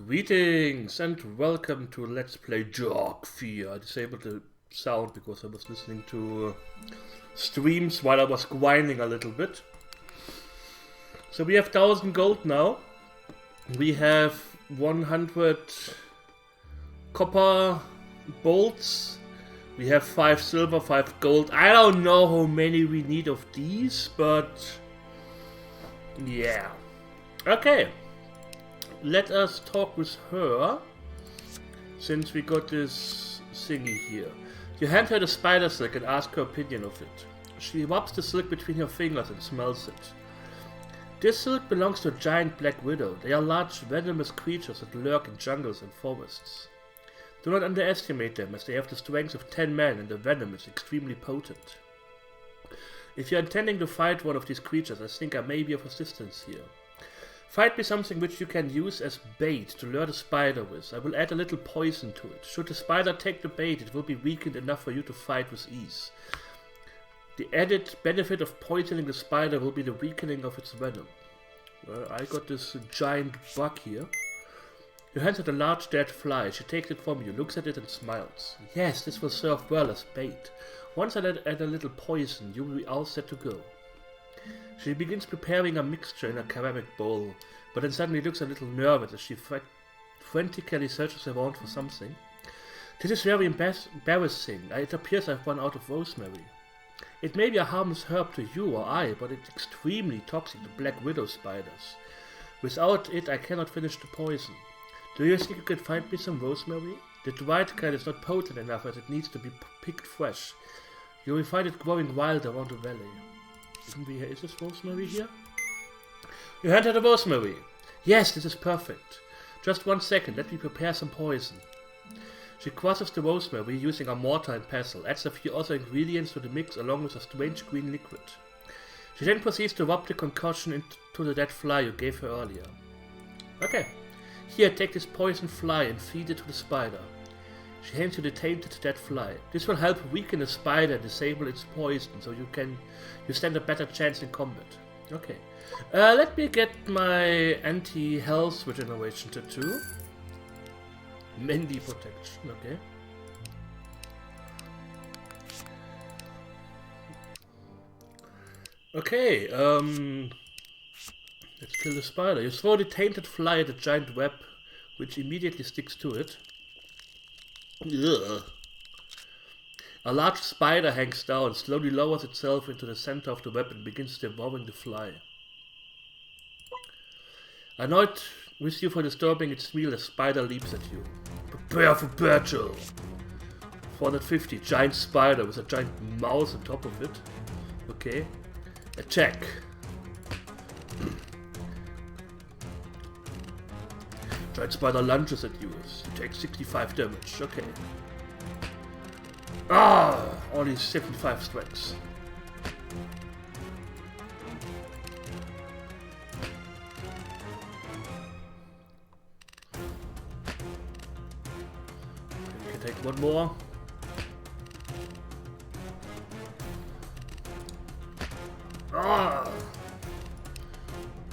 Greetings and welcome to Let's Play Jogfear. I disabled the sound because I was listening to streams while I was grinding a little bit. So we have 1000 gold now. We have 100 copper bolts. We have 5 silver, 5 gold. I don't know how many we need of these, but yeah. Okay. Let us talk with her, since we got this thingy here. You hand her the spider silk and ask her opinion of it. She rubs the silk between her fingers and smells it. This silk belongs to a giant black widow. They are large venomous creatures that lurk in jungles and forests. Do not underestimate them, as they have the strength of 10 men and the venom is extremely potent. If you are intending to fight one of these creatures, I think I may be of assistance here. Find me something which you can use as bait to lure the spider with. I will add a little poison to it. Should the spider take the bait, it will be weakened enough for you to fight with ease. The added benefit of poisoning the spider will be the weakening of its venom. Well, I got this giant bug here. You hand her the large dead fly. She takes it from you, looks at it and smiles. Yes, this will serve well as bait. Once I add a little poison, you will be all set to go. She begins preparing a mixture in a ceramic bowl, but then suddenly looks a little nervous as she frantically searches around for something. This is very embarrassing. It appears I've run out of rosemary. It may be a harmless herb to you or I, but it's extremely toxic to black widow spiders. Without it, I cannot finish the poison. Do you think you can find me some rosemary? The dried kind is not potent enough as it needs to be picked fresh. You will find it growing wild around the valley. Is this rosemary here? You hand her the rosemary. Yes, this is perfect. Just 1 second, let me prepare some poison. She crushes the rosemary using a mortar and pestle, adds a few other ingredients to the mix along with a strange green liquid. She then proceeds to rub the concoction into the dead fly you gave her earlier. Okay. Here, take this poison fly and feed it to the spider. She hands you the tainted dead fly. This will help weaken the spider and disable its poison, so you stand a better chance in combat. Okay. Let me get my anti-health regeneration tattoo. Mandy protection, okay. Okay, let's kill the spider. You throw the tainted fly at a giant web, which immediately sticks to it. Ugh. A large spider hangs down, slowly lowers itself into the center of the web and begins devouring the fly. Annoyed with you for disturbing its meal, the spider leaps at you. Prepare for battle! 450, giant spider with a giant mouse on top of it. Okay. Attack. Giant spider lunges at you. You take 65 damage. Okay. Only 75 strength. We can take one more.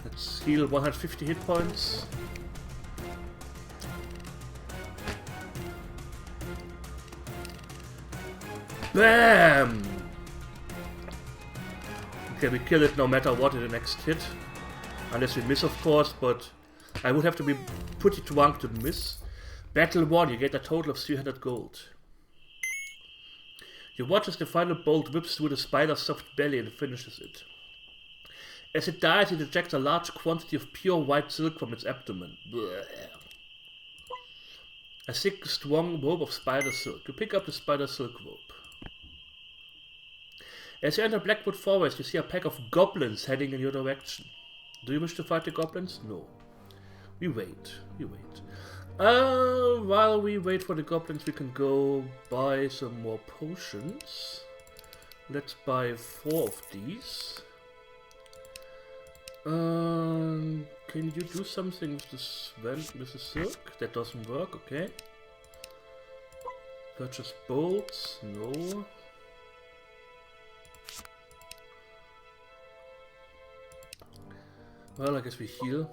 Let's heal 150 hit points. Bam! Okay, we kill it no matter what in the next hit. Unless we miss, of course, but I would have to be pretty drunk to miss. Battle 1, you get a total of 300 gold. You watch as the final bolt whips through the spider's soft belly and finishes it. As it dies, it ejects a large quantity of pure white silk from its abdomen. Blech. A thick, strong rope of spider silk. You pick up the spider silk rope. As you enter Blackwood Forest, you see a pack of goblins heading in your direction. Do you wish to fight the goblins? No. We wait. While we wait for the goblins, we can go buy some more potions. Let's buy 4 of these. Can you do something with the silk? That doesn't work, okay. Purchase bolts? No. Well, I guess we heal.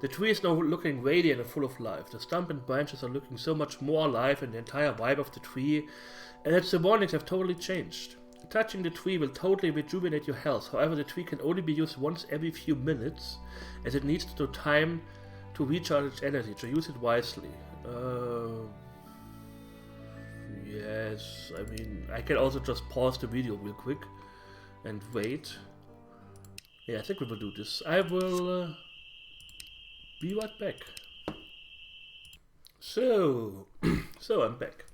The tree is now looking radiant and full of life. The stump and branches are looking so much more alive, and the entire vibe of the tree and its surroundings have totally changed. Touching the tree will totally rejuvenate your health. However, the tree can only be used once every few minutes, as it needs the time to recharge its energy, so use it wisely. Yes, I mean, I can also just pause the video real quick and wait. Yeah, I think we will do this. I will be right back. So, I'm back.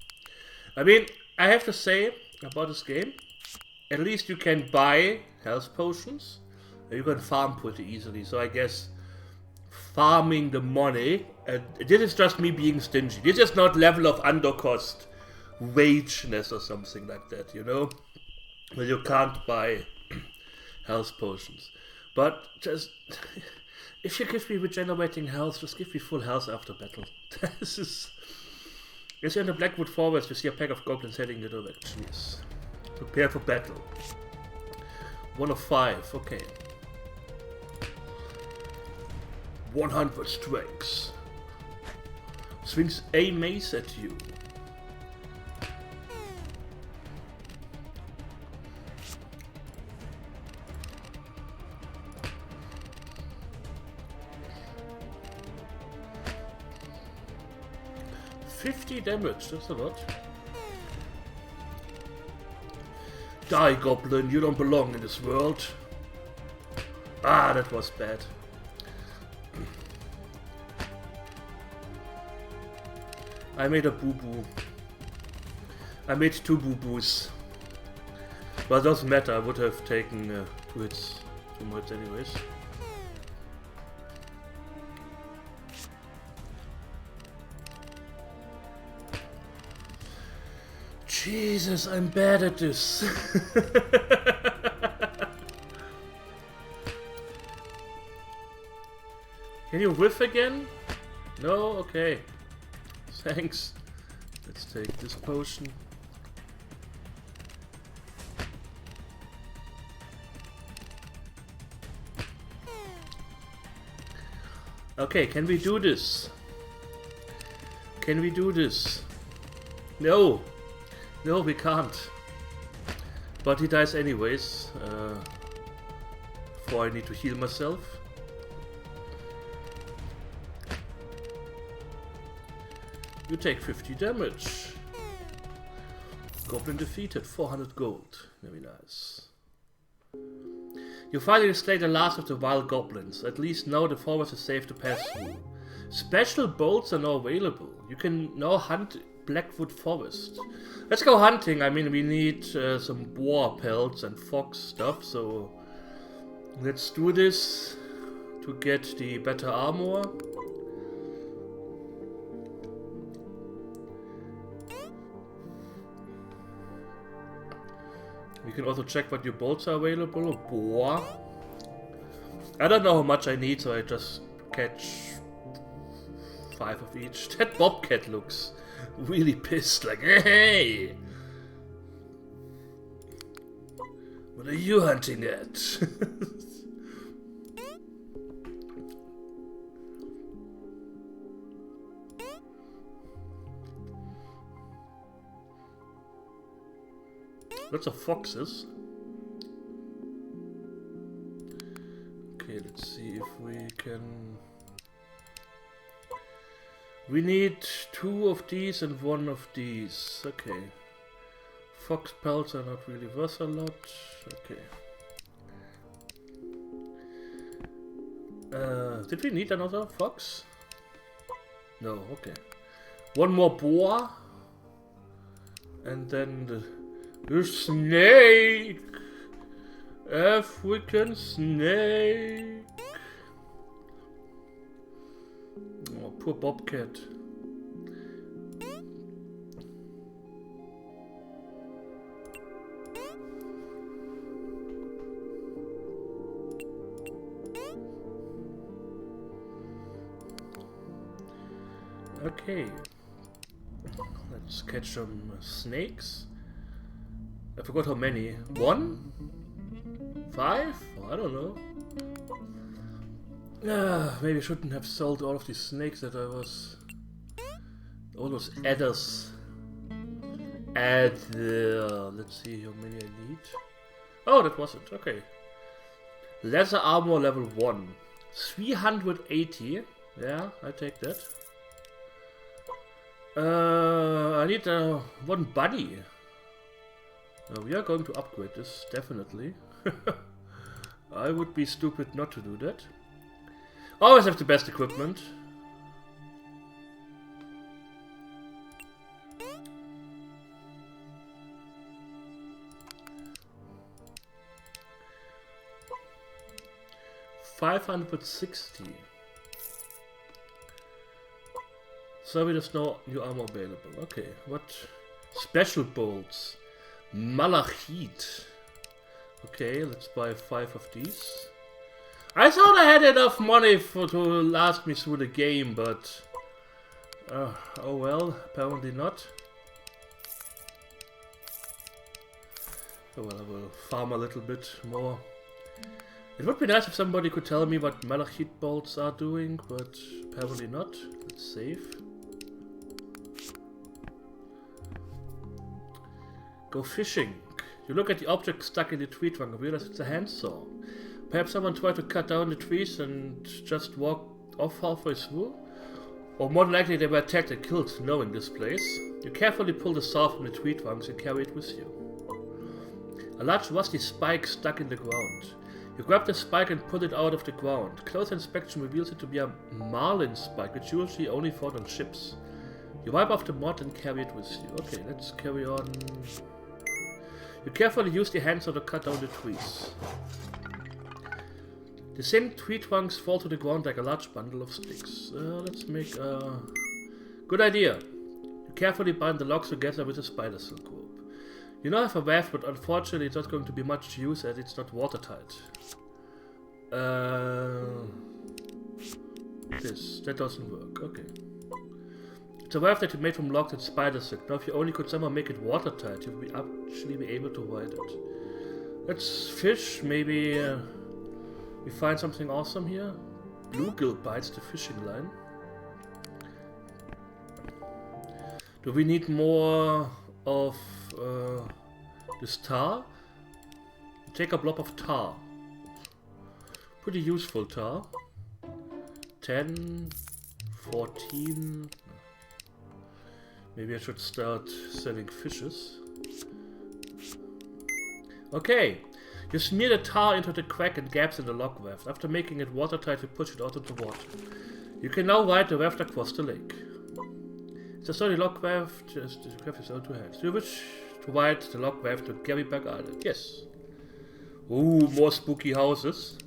I mean, I have to say about this game, at least you can buy health potions, and you can farm pretty easily, so I guess farming the money, and this is just me being stingy. This is not level of undercost wageness or something like that, you know? Where you can't buy health potions. But just, if you give me regenerating health, just give me full health after battle. This is... As you're in the Blackwood Forest, you see a pack of goblins heading in the direction, yes. Prepare for battle. 1 of 5, okay. 100 strengths. Swings a mace at you. $50 damage, that's a lot. Die, goblin, you don't belong in this world. Ah, that was bad. I made a boo-boo. I made 2 boo-boos. But it doesn't matter, I would have taken 2 hits, 2 more hits anyways. Jesus, I'm bad at this. Can you whiff again? No? Okay. Thanks. Let's take this potion. Okay, can we do this? Can we do this? No! No, we can't. But he dies anyways. Before I need to heal myself. You take 50 damage. Goblin defeated, 400 gold. Very nice. You finally slayed the last of the wild goblins. At least now the forest is safe to pass through. Special bolts are now available. You can now hunt Blackwood Forest. Let's go hunting. I mean, we need some boar pelts and fox stuff, so let's do this to get the better armor. We can also check what your bolts are available. Boar. I don't know how much I need, so I just catch 5 of each. That bobcat looks really pissed, like, hey! What are you hunting at? Lots of foxes. Okay, let's see if we can... We need 2 of these and 1 of these. Okay. Fox pelts are not really worth a lot. Okay. Did we need another fox? No, okay. 1 more boar. And then the snake! African snake! Oh, poor bobcat. Okay. Let's catch some snakes. I forgot how many. 1? 5? I don't know. Maybe I shouldn't have sold all of these snakes that I was... All those adders. Let's see how many I need. Oh, that was it. Okay. Leather armor level 1. 380. Yeah, I take that. I need one bunny. We are going to upgrade this, definitely. I would be stupid not to do that. Always have the best equipment. $560. So there's no new armor available. Okay, what? Special bolts. Malachite. Okay, let's buy 5 of these. I thought I had enough money to last me through the game, but... oh well, apparently not. Oh well, I will farm a little bit more. It would be nice if somebody could tell me what malachite bolts are doing, but apparently not. Let's save. Go fishing. You look at the object stuck in the tree trunk and realize it's a handsaw. Perhaps someone tried to cut down the trees and just walked off halfway through? Or more than likely they were attacked and killed knowing this place. You carefully pull the saw from the tree trunks and carry it with you. A large rusty spike stuck in the ground. You grab the spike and pull it out of the ground. Close inspection reveals it to be a marlin spike, which usually only found on ships. You wipe off the mud and carry it with you. Okay, let's carry on. You carefully use the handsaw to cut down the trees. The same tree trunks fall to the ground like a large bundle of sticks. Let's make a... Good idea. You carefully bind the logs together with a spider silk rope. You now have a raft, but unfortunately it's not going to be much use as it's not watertight. That doesn't work. Okay. It's a raft that you made from logs and spider silk. Now if you only could somehow make it watertight, you would actually be able to ride it. Let's fish. Maybe we find something awesome here. Bluegill bites the fishing line. Do we need more of this tar? Take a blob of tar. Pretty useful tar. 10, 14. Maybe I should start selling fishes. Okay. You smear the tar into the crack and gaps in the log raft. After making it watertight, you push it out into water. You can now ride the raft across the lake. It's a sturdy log raft. Just grab your own 2 hands. Do you wish to ride the log raft to Garyback Island? Yes. Ooh, more spooky houses.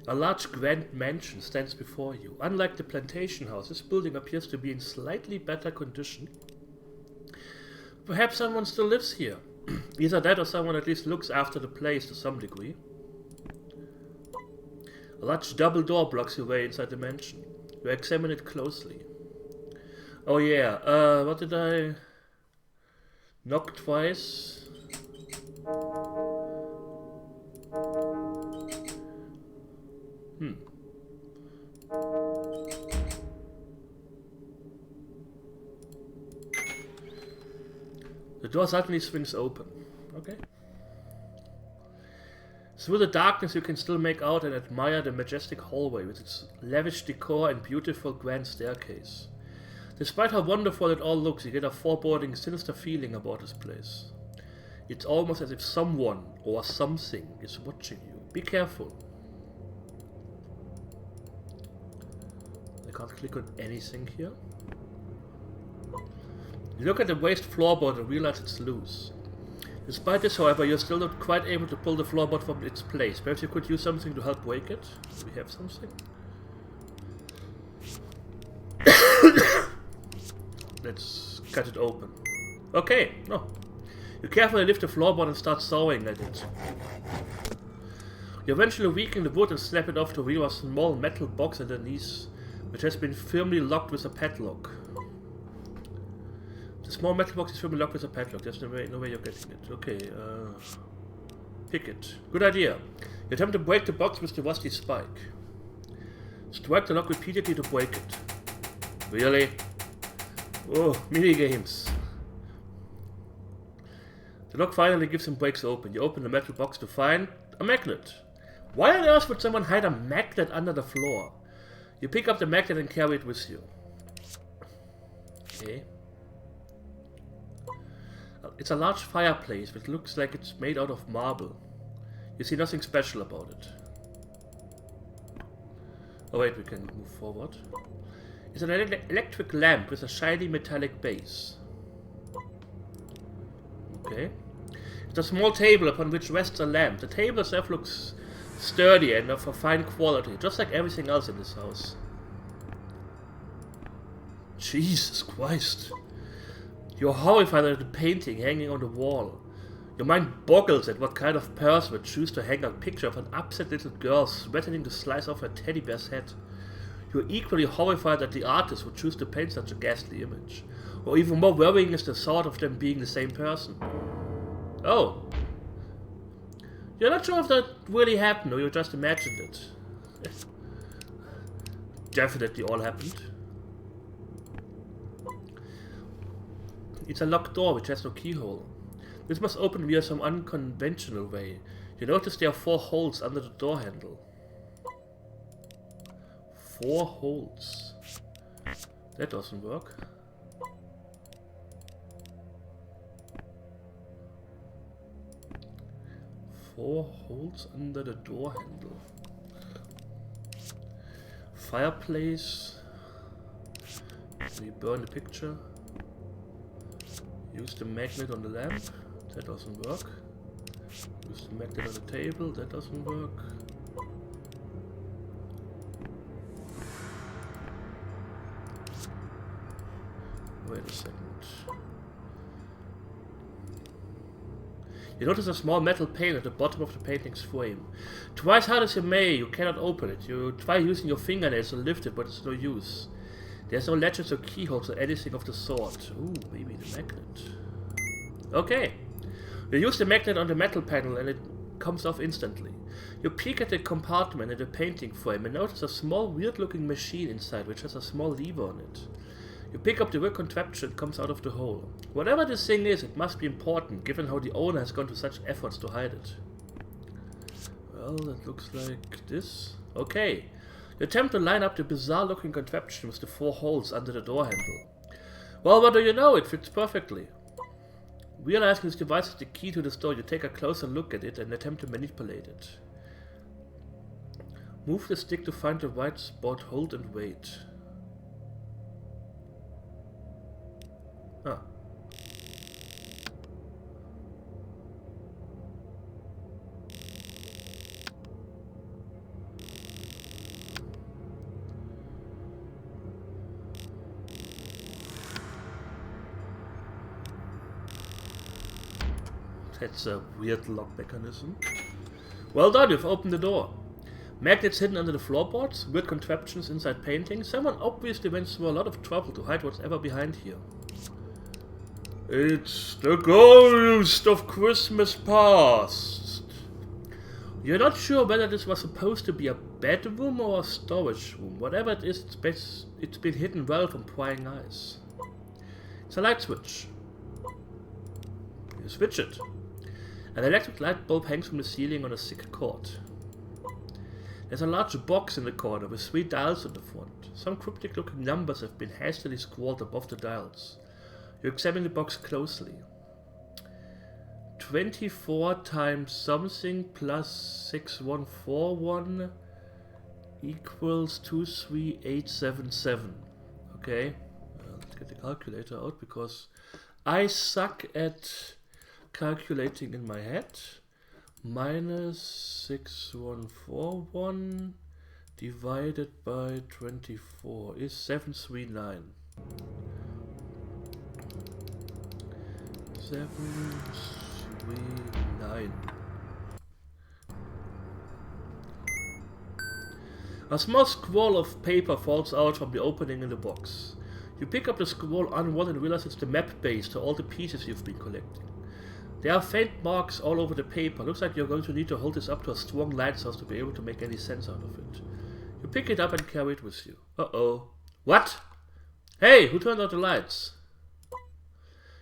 A large grand mansion stands before you. Unlike the plantation house, this building appears to be in slightly better condition. Perhaps someone still lives here. Either that or someone at least looks after the place to some degree. A large double door blocks your way inside the mansion. You examine it closely. Oh yeah, what did I... Knock twice. The door suddenly swings open. Okay. Through the darkness you can still make out and admire the majestic hallway with its lavish decor and beautiful grand staircase. Despite how wonderful it all looks, you get a foreboding, sinister feeling about this place. It's almost as if someone or something is watching you. Be careful. I can't click on anything here. You look at the waste floorboard and realize it's loose. Despite this, however, you're still not quite able to pull the floorboard from its place. Perhaps you could use something to help break it? Do we have something? Let's cut it open. Okay, no. You carefully lift the floorboard and start sawing at it. You eventually weaken the wood and snap it off to reveal a small metal box underneath, which has been firmly locked with a padlock. The small metal box is firmly locked with a padlock. There's no way you're getting it. Okay, Pick it. Good idea. You attempt to break the box with the rusty spike. Strike the lock repeatedly to break it. Really? Oh, mini-games. The lock finally gives and breaks open. You open the metal box to find a magnet. Why on earth would someone hide a magnet under the floor? You pick up the magnet and carry it with you. Okay. It's a large fireplace which looks like it's made out of marble. You see nothing special about it. Oh wait, we can move forward. It's an electric lamp with a shiny metallic base. Okay. It's a small table upon which rests a lamp. The table itself looks sturdy and of a fine quality, just like everything else in this house. Jesus Christ. You're horrified at the painting hanging on the wall. Your mind boggles at what kind of person would choose to hang a picture of an upset little girl threatening to slice off her teddy bear's head. You're equally horrified that the artist would choose to paint such a ghastly image. Or even more worrying is the thought of them being the same person. Oh. You're not sure if that really happened or you just imagined it. Definitely all happened. It's a locked door which has no keyhole. This must open via some unconventional way. You notice there are 4 holes under the door handle. 4 holes. That doesn't work. Four holes under the door handle. Fireplace. We burn the picture. Use the magnet on the lamp. That doesn't work. Use the magnet on the table. That doesn't work. Wait a second. You notice a small metal pane at the bottom of the painting's frame. Try as hard as you may, you cannot open it. You try using your fingernails to lift it, but it's no use. There's no latches or keyholes or anything of the sort. Ooh, maybe the magnet. Okay. You use the magnet on the metal panel and it comes off instantly. You peek at the compartment in the painting frame and notice a small weird-looking machine inside which has a small lever on it. You pick up the weird contraption that comes out of the hole. Whatever this thing is, it must be important, given how the owner has gone to such efforts to hide it. Well, that looks like this. Okay. You attempt to line up the bizarre-looking contraption with the 4 holes under the door handle. Well, what do you know? It fits perfectly. Realizing this device is the key to this door, you take a closer look at it and attempt to manipulate it. Move the stick to find the right spot, hold and wait. Ah. That's a weird lock mechanism. Well done, you've opened the door. Magnets hidden under the floorboards, weird contraptions inside paintings. Someone obviously went through a lot of trouble to hide what's ever behind here. It's the ghost of Christmas past. You're not sure whether this was supposed to be a bedroom or a storage room. Whatever it is, it's been hidden well from prying eyes. It's a light switch. You switch it. An electric light bulb hangs from the ceiling on a thick cord. There's a large box in the corner with 3 dials on the front. Some cryptic looking numbers have been hastily scrawled above the dials. You examine the box closely. 24 times something plus 6141 equals 23877. Okay, let's get the calculator out because I suck at calculating in my head. Minus 6141 divided by 24 is 739. 739. A small scroll of paper falls out from the opening in the box. You pick up the scroll unrolled and realize it's the map base to all the pieces you've been collecting. There are faint marks all over the paper. Looks like you're going to need to hold this up to a strong light source to be able to make any sense out of it. You pick it up and carry it with you. Uh-oh. What? Hey, who turned out the lights?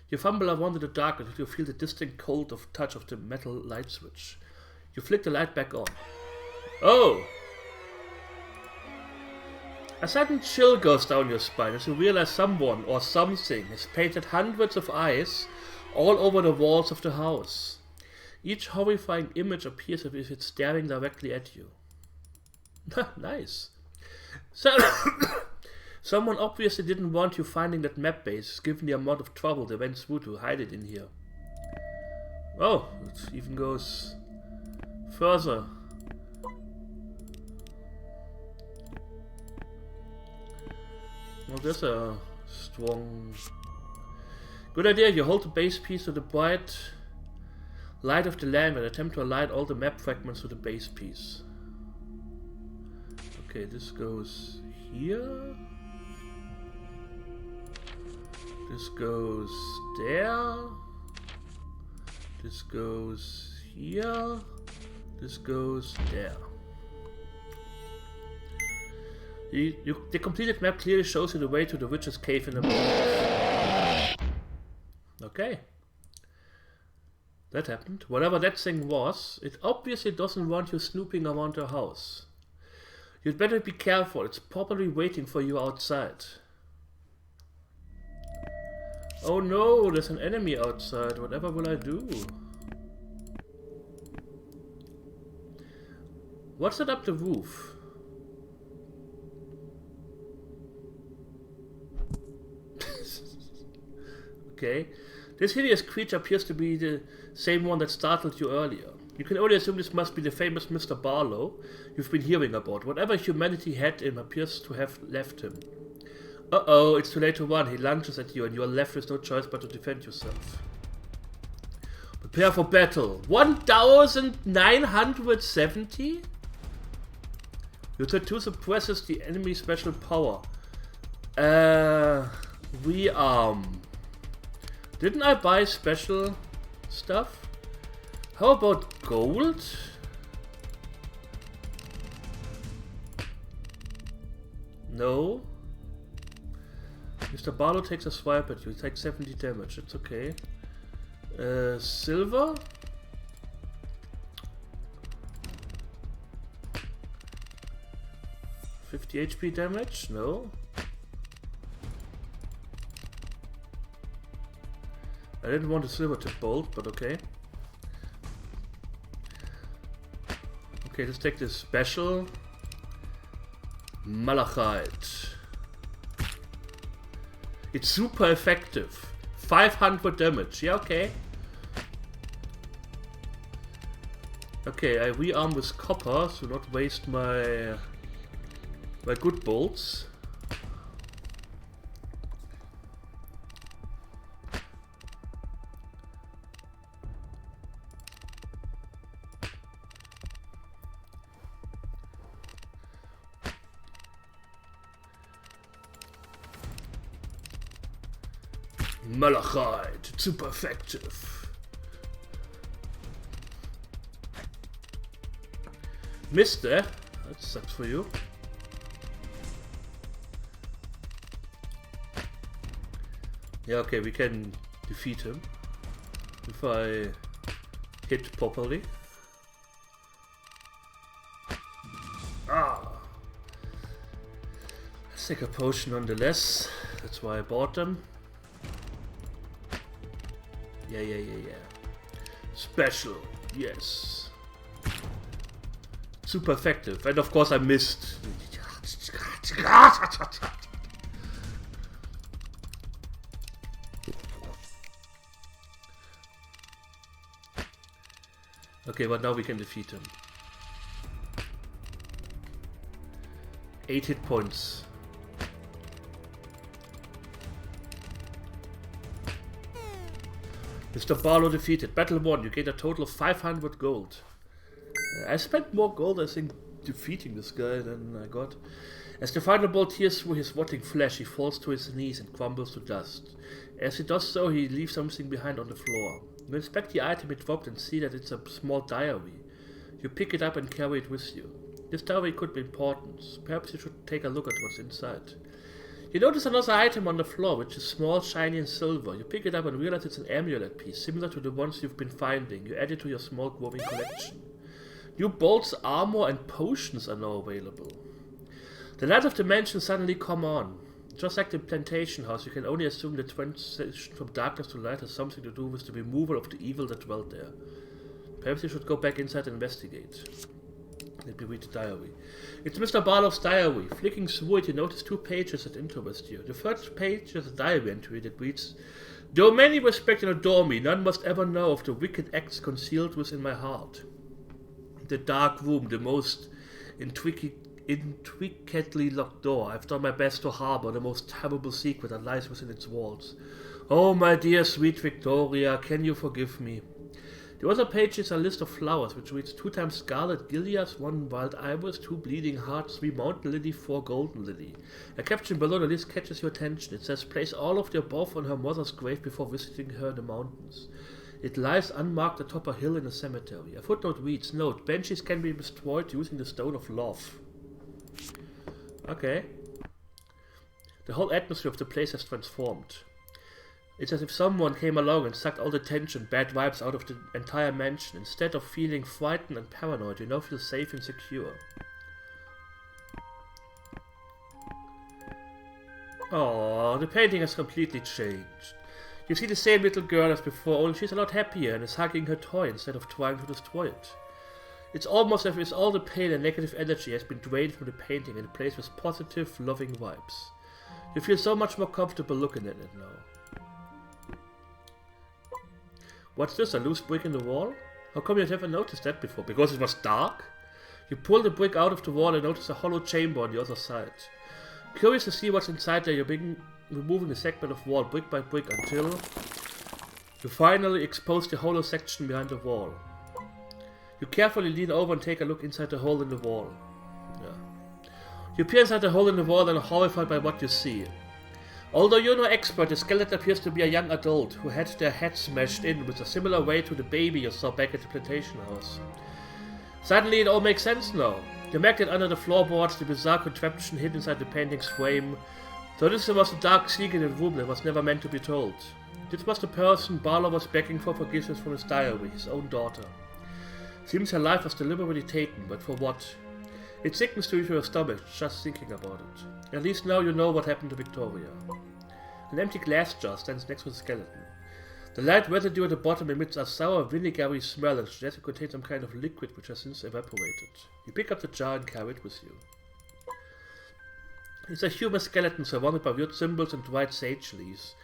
You fumble around in the dark until you feel the distinct cold touch of the metal light switch. You flick the light back on. Oh! A sudden chill goes down your spine as you realize someone or something has painted hundreds of eyes all over the walls of the house. Each horrifying image appears as if it's staring directly at you. Nice. So, someone obviously didn't want you finding that map base, given the amount of trouble they went through to hide it in here. Oh, it even goes further. Well, there's a strong... Good idea, you hold the base piece to the bright light of the lamp and attempt to align all the map fragments to the base piece. Okay, this goes here. This goes there. This goes here. This goes there. The completed map clearly shows you the way to the witch's cave in the mountains. Okay. That happened. Whatever that thing was, it obviously doesn't want you snooping around the house. You'd better be careful, it's probably waiting for you outside. Oh no, there's an enemy outside. Whatever will I do? What's that up the roof? Okay. This hideous creature appears to be the same one that startled you earlier. You can only assume this must be the famous Mr. Barlow you've been hearing about. Whatever humanity had him appears to have left him. Uh-oh, it's too late to run. He lunges at you and you are left with no choice but to defend yourself. Prepare for battle. 1970? Your tattoo suppresses the enemy's special power. Rearm. Didn't I buy special stuff? How about gold? No. Mr. Barlow takes a swipe at you. He takes 70 damage. It's okay. Silver? $50 HP damage? No. I didn't want a silver tip bolt, but okay. Okay, let's take this special. Malachite. It's super effective. 500 damage. Yeah, okay. Okay, I rearm with copper, so not waste my good bolts. Malachite, it's super effective. Missed there. That sucks for you. Yeah, okay, we can defeat him if I hit properly. Ah! Let's take a potion nonetheless. That's why I bought them. Yeah. Special, yes. Super effective. And of course I missed. Okay, but now we can defeat him. 8 hit points. Mr. Barlow defeated. Battle 1. You gained a total of 500 gold. I spent more gold, I think, defeating this guy than I got. As the final ball tears through his rotting flesh, he falls to his knees and crumbles to dust. As he does so, he leaves something behind on the floor. You inspect the item it dropped and see that it's a small diary. You pick it up and carry it with you. This diary could be important. Perhaps you should take a look at what's inside. You notice another item on the floor, which is small, shiny and silver. You pick it up and realize it's an amulet piece, similar to the ones you've been finding. You add it to your small growing collection. New bolts, armor and potions are now available. The light of the mansion suddenly come on. Just like the plantation house, you can only assume the transition from darkness to light has something to do with the removal of the evil that dwelt there. Perhaps you should go back inside and investigate. Let me read the diary. It's Mr. Barlow's diary. Flicking through it, you notice 2 pages that interest you. The first page is a diary entry that reads, "Though many respect and adore me, none must ever know of the wicked acts concealed within my heart. The dark room, the most intricately locked door. I've done my best to harbor the most terrible secret that lies within its walls. Oh, my dear, sweet Victoria, can you forgive me?" The other page is a list of flowers, which reads 2 times scarlet gilias, 1 wild iris, 2 bleeding hearts, 3 mountain lily, 4 golden lily. A caption below the list catches your attention. It says, "Place all of the above on her mother's grave before visiting her in the mountains. It lies unmarked atop a hill in a cemetery." A footnote reads, "Note, banshees can be destroyed using the Stone of Love." Okay. The whole atmosphere of the place has transformed. It's as if someone came along and sucked all the tension, bad vibes out of the entire mansion. Instead of feeling frightened and paranoid, you now feel safe and secure. Oh, the painting has completely changed. You see the same little girl as before, only she's a lot happier and is hugging her toy instead of trying to destroy it. It's almost as if all the pain and negative energy has been drained from the painting and replaced with positive, loving vibes. You feel so much more comfortable looking at it now. What's this, a loose brick in the wall? How come you've never noticed that before? Because it was dark? You pull the brick out of the wall and notice a hollow chamber on the other side. Curious to see what's inside there, you begin removing a segment of wall brick by brick until you finally expose the hollow section behind the wall. You carefully lean over and take a look inside the hole in the wall. You peer inside the hole in the wall and are horrified by what you see. Although you're no expert, the skeleton appears to be a young adult who had their head smashed in with a similar way to the baby you saw back at the plantation house. Suddenly it all makes sense now. You mark that under the floorboards, the bizarre contraption hidden inside the painting's frame. So this was a dark secret in the room that was never meant to be told. This was the person Barlow was begging for forgiveness from his diary, his own daughter. Seems her life was deliberately taken, but for what? It sickens to your stomach just thinking about it. At least now you know what happened to Victoria. An empty glass jar stands next to the skeleton. The light residue at the bottom emits a sour, vinegary smell and suggests it contains some kind of liquid which has since evaporated. You pick up the jar and carry it with you. It's a human skeleton surrounded by weird symbols and dried sage leaves.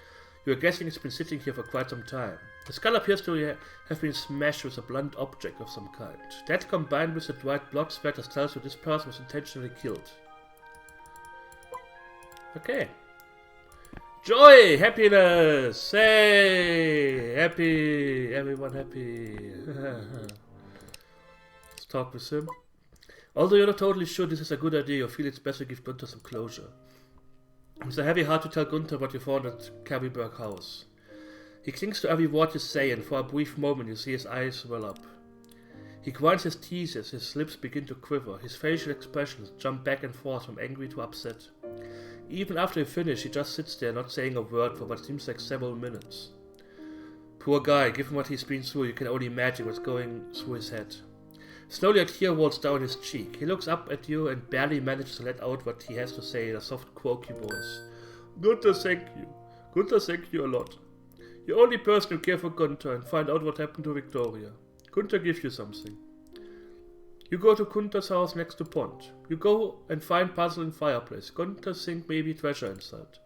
You are guessing it's been sitting here for quite some time. The skull appears to have been smashed with a blunt object of some kind. That combined with the dried blood splatters tells you this person was intentionally killed. Okay. Joy! Happiness! Hey! Happy! Everyone happy. Let's talk with him. Although you're not totally sure this is a good idea, you feel it's best to give Gunther some closure. It's a heavy heart to tell Gunther what you found at Carryberg House. He clings to every word you say, and for a brief moment you see his eyes well up. He grinds his teeth as his lips begin to quiver. His facial expressions jump back and forth from angry to upset. Even after you finish, he just sits there not saying a word for what seems like several minutes. Poor guy, given what he's been through, you can only imagine what's going through his head. Slowly a tear rolls down his cheek. He looks up at you and barely manages to let out what he has to say in a soft, croaky voice. Gunther, thank you. Gunther, thank you a lot. You're the only person who care for Gunther and find out what happened to Victoria. Gunther gives you something. You go to Gunther's house next to pond. You go and find puzzle in fireplace. Gunther think maybe treasure inside.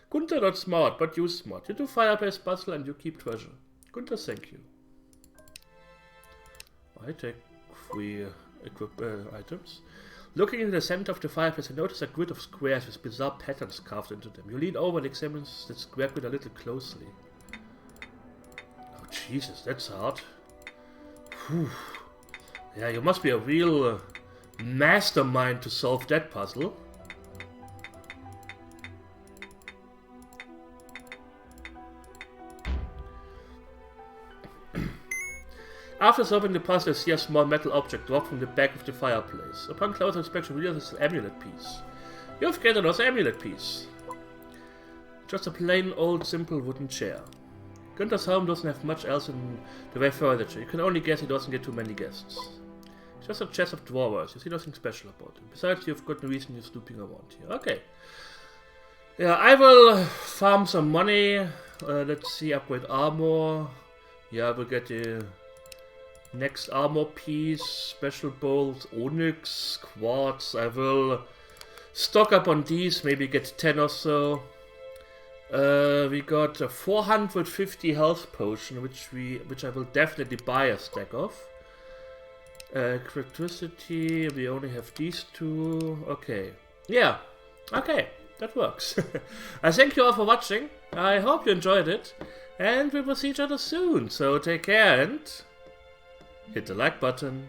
Gunther not smart, but you smart. You do fireplace puzzle and you keep treasure. Gunther, thank you. I take 3 items. Looking into the center of the fireplace, you notice a grid of squares with bizarre patterns carved into them. You lean over and examine the square grid a little closely. Oh Jesus, that's hard. Whew. Yeah, you must be a real mastermind to solve that puzzle. After solving the puzzle, you see a small metal object drop from the back of the fireplace. Upon closer inspection, you realize it's an amulet piece. You've gained another amulet piece. Just a plain old simple wooden chair. Gunther's home doesn't have much else in the way of furniture. You can only guess he doesn't get too many guests. It's just a chest of drawers. You see nothing special about it. Besides, you've got no reason you're snooping around here. Okay. Yeah, I will farm some money. Let's see, upgrade armor. Yeah, we'll get the next armor piece. Special bolts, onyx, quartz. I will stock up on these, maybe get 10 or so. We got a 450 health potion, which I will definitely buy a stack of. Electricity, we only have these two. Okay. Yeah. Okay. That works. I thank you all for watching. I hope you enjoyed it. And we will see each other soon. So take care and hit the like button.